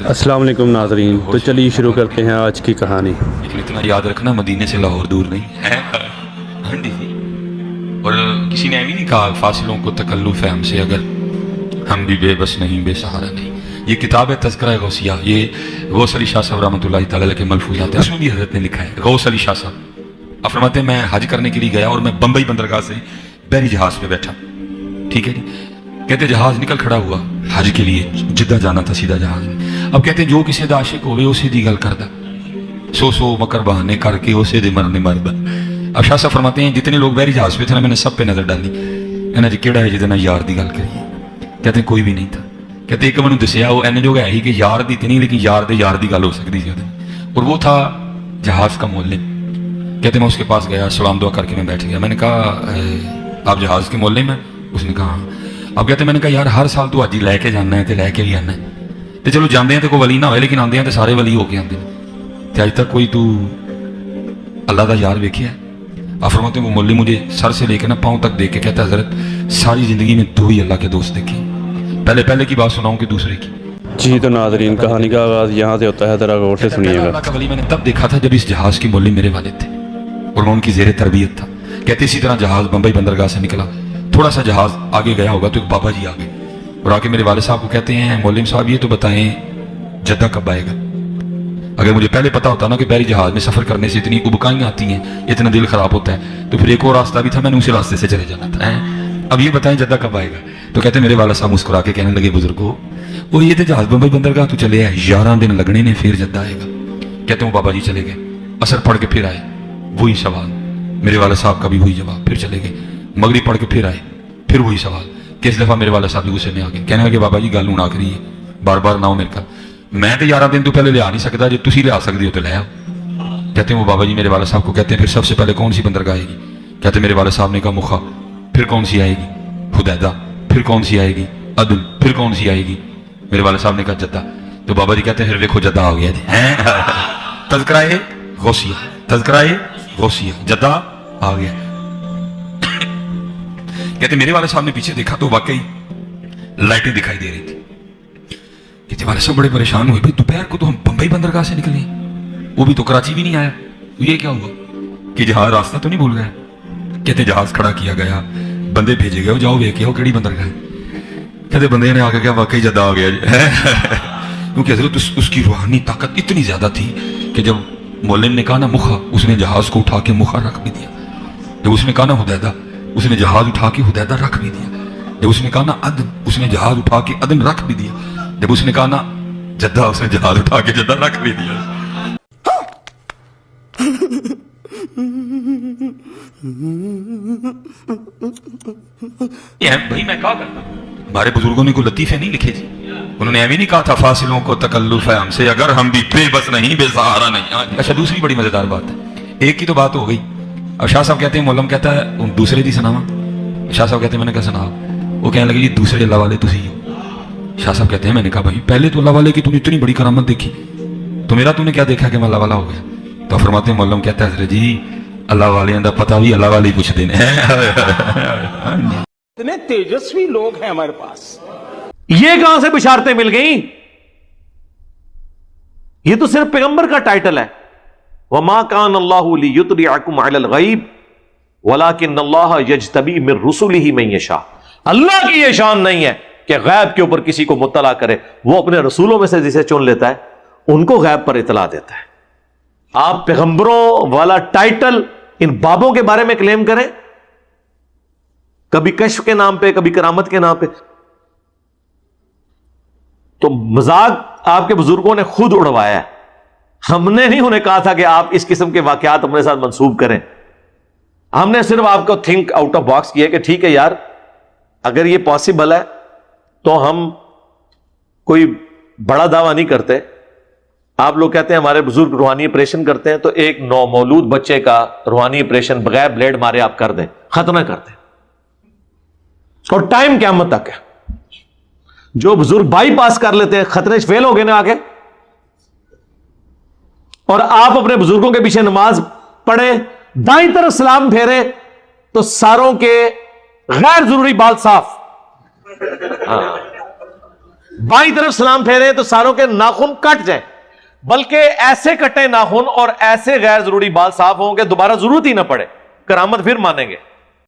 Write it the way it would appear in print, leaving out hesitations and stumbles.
अस्सलाम वालेकुम नाज़रीन, तो चलिए शुरू करते हैं आज की कहानी। लेकिन इतना याद रखना, मदीने से लाहौर दूर नहीं है। हाँ जी। और किसी ने भी नहीं कहा फासिलों को तकल्लुफ़ है हमसे अगर हम भी बेबस नहीं बेसहारा नहीं। ये किताब है तज़किरा गौसिया, ये गौस अली शाह साहब रहमतुल्लाहि तआला अलैह के मलफूज़ात हैं। उसमें भी हज़रत ने लिखा है, गौस अली शाह साहब आप फरमाते हैं मैं हज करने के लिए गया और मैं बम्बई बंदरगाह से बहरी जहाज़ पे बैठा, ठीक है जी। कहते जहाज़ निकल खड़ा हुआ हज के लिए, जिद्दा जाना था सीधा जहाज़ में। अब कहते जो किसी दा आशिक होवे उसे दी गल करदा, सो मकर बहाने करके उसे दे मरने मरदा। अब शाह साहब फरमाते हैं जितने लोग बहरी जहाज़ पे थे ना, मैंने सब पे नजर डाली, इन्हां च किहड़ा है जिहदे नाल यार दी गल करिए। कहते कोई भी नहीं था। कहते एक मैंने दसिया वो इन्ने जो है ही कि यार दी नहीं, लेकिन यार दी गल हो सकती थी, और वो था जहाज़ का मोल्लिम। कहते मैं उसके पास गया, सलाम दुआ करके मैं बैठ गया। मैंने कहा आप जहाज़ के मोल्लिम हैं? उसने कहा हाँ। अब कहते मैंने कहा यार हर साल तू अज ही लैके जाना है तो लैके भी आना है, तो चलो जाते हैं तो कोई वली ना हो, लेकिन आते हैं तो सारे वली होके आते हैं। तो अज तक कोई तू अल्लाह का यार वेखिया? आप फरमाते वो मोल्ली मुझे सर से लेकर ना पाँव तक देख के कहता हजरत सारी जिंदगी में दो ही अल्लाह के दोस्त देखे, पहले की बात सुनाऊं कि दूसरे की? जी तो नाज़रीन, कहानी का आगाज़ यहाँ से होता है, ज़रा गौर से सुनिएगा। अल्लाह का वली मैंने तब देखा था जब इस जहाज़ की मोल्ली मेरे वालिद थे और मैं उनकी ज़ेरे तरबियत था। कहते इसी तरह जहाज़ बम्बई बंदरगाह से निकला, थोड़ा सा जहाज़ आगे गया होगा तो एक बाबा जी आ गए और आके मेरे वालिद साहब को कहते हैं मौलवी साहब ये तो बताएं जद्दा कब आएगा? अगर मुझे पहले पता होता ना कि बहरी जहाज़ में सफ़र करने से इतनी उबकाइयाँ आती हैं, इतना दिल ख़राब होता है, तो फिर एक और रास्ता भी था, मैंने उसी रास्ते से चले जाना था। अब ये बताएं जद्दा कब आएगा? तो कहते मेरे वालिद साहब मुस्कुरा के कहने लगे बुजुर्गो वो ये तो जहाज़ बम्बई बंदरगाह तो चले आए, 11 दिन लगने ने फिर जद्दा आएगा। कहते वो बाबा जी चले गए, असर पढ़ के फिर आए, वही सवाल, मेरे वालिद साहब का भी वही जवाब, फिर चले गए, मगरिब पढ़ के फिर आए, फिर वही सवाल। किस दफ़ा मेरे वाला साहब गुस्से में आ गए, कहने लगे बाबा जी गल हूँ आखिरी है, बार बार ना हो मेरे का, मैं तो 11 दिन तो पहले लिया नहीं सकता, जो तुम लिया सकते हो तो ले आओ। कहते हैं वो बाबा जी मेरे वाला साहब को कहते हैं फिर सबसे पहले कौन सी बंदरगाह आएगी? कहते मेरे वाला साहब ने कहा मुखा, फिर कौन सी आएगी? हुदैदा, फिर कौन सी आएगी? अदन, फिर कौन सी आएगी? मेरे वाला साहब ने कहा जद्दा। तो बाबा जी कहते हैं फिर देखो जद्दा आ गया जी, तज़किरा गौसिया, तज़किरा गौसिया, जद्दा आ गया। कहते मेरे वाले साहब ने पीछे देखा तो वाकई लाइटें दिखाई दे रही थी। कहते वाले साहब बड़े परेशान हुए, भाई दोपहर को तो हम बंबई बंदरगाह से निकले, वो भी तो कराची भी नहीं आया, तो ये क्या हुआ कि जहाज रास्ता तो नहीं भूल गया? कहते जहाज खड़ा किया गया, बंदे भेजे गए, जाओ वेख आओ केड़ी बंदरगाह। कहते बंदे ने आके क्या वाकई जद्दा आ गया जी, क्योंकि हजरत उसकी रूहानी ताकत इतनी ज्यादा थी कि जब मौलवी ने कहा ना मुखा, उसने जहाज को उठा के मुखा रख भी दिया। जब उसने कहा ना हुदैदा, उसने जहाज उठा के हुदैदा रख भी दिया। जब उसने कहा ना अदन, उसने जहाज उठा के अदन रख भी दिया। जब उसने कहा ना जद्दा, उसने जहाज उठा के जद्दा रख भी दिया। भाई मैं क्या करता, हमारे बुजुर्गों ने कोई लतीफे नहीं लिखे जी, उन्होंने ऐਵੇਂ नहीं कहा था फासिलों को तकल्लुफ़ है हमसे अगर हम भी बेबस नहीं बेसहारा नहीं। अच्छा दूसरी बड़ी मजेदार बात है, एक की तो बात हो गई, अब शाह साहब कहते हैं मौलम कहता है दूसरे दी सुनावा। शाह साहब कहते हैं मैंने कहा सुना। वो कहने लगे जी दूसरे अल्लाह वाले तुसी हो। शाह साहब कहते हैं मैंने कहा भाई पहले तो अल्लाह वाले की तूने इतनी बड़ी करामत देखी, तो मेरा तूने क्या देखा कि मैं अल्लाह वाला हो गया? तो फरमाते हैं मौलम कहता है जी अल्लाह वाले का पता भी अल्लाह वाले पूछते हैं। इतने तेजस्वी लोग हैं हमारे पास, ये कहां से बिशारतें मिल गई? ये तो सिर्फ पैगंबर का टाइटल है, वमा कान अल्लाहु लियुतलिअकुम अलल गैब वलाकिन्नल्लाह यज्तबी मिन रुसुलिही मन यशा। अल्लाह की यह शान नहीं है कि गैब के ऊपर किसी को मुत्तला करे, वो अपने रसूलों में से जिसे चुन लेता है उनको गैब पर इतला देता है। आप पैगंबरों वाला टाइटल इन बाबों के बारे में क्लेम करें, कभी कश्फ के नाम पे, कभी करामत के नाम पे, तो मजाक आपके बुजुर्गों ने खुद उड़वाया है। हमने नहीं उन्हें कहा था कि आप इस किस्म के वाकयात अपने साथ मंसूब करें, हमने सिर्फ आपको थिंक आउट ऑफ बॉक्स किया कि ठीक है यार अगर ये पॉसिबल है तो हम कोई बड़ा दावा नहीं करते। आप लोग कहते हैं हमारे बुजुर्ग रूहानी ऑपरेशन करते हैं, तो एक नौमौलूद बच्चे का रूहानी ऑपरेशन बगैर ब्लेड मारे आप कर दें, खत्म कर दें, और टाइम क़यामत तक है। जो बुजुर्ग बाईपास कर लेते हैं खतरे से फेल हो गए ना आगे, और आप अपने बुजुर्गों के पीछे नमाज पढ़े, दाईं तरफ सलाम फेरे, तो सारों के गैर जरूरी बाल साफ। بائیں طرف سلام پھیرے تو ساروں کے ناخن کٹ جائیں، بلکہ ایسے کٹے ناخن اور ایسے غیر ضروری بال صاف ہوں کہ دوبارہ ضرورت ہی نہ پڑے، کرامت پھر مانیں گے۔